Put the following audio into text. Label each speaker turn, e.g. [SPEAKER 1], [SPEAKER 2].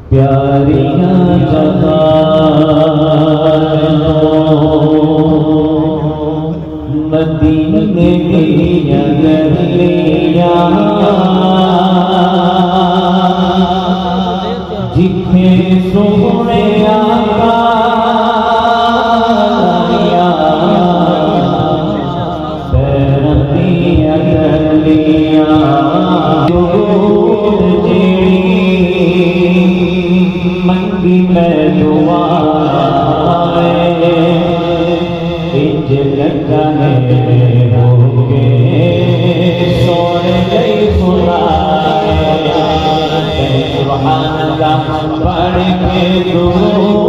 [SPEAKER 1] प्यारियां मदीने दियां गलियां जिथे सोहणे आका पैरां दियां गलियां मंगी मैं दुआ इंज लगा हो के सोने गई सुनाए सुभान अल्लाह पढ़ के दुआ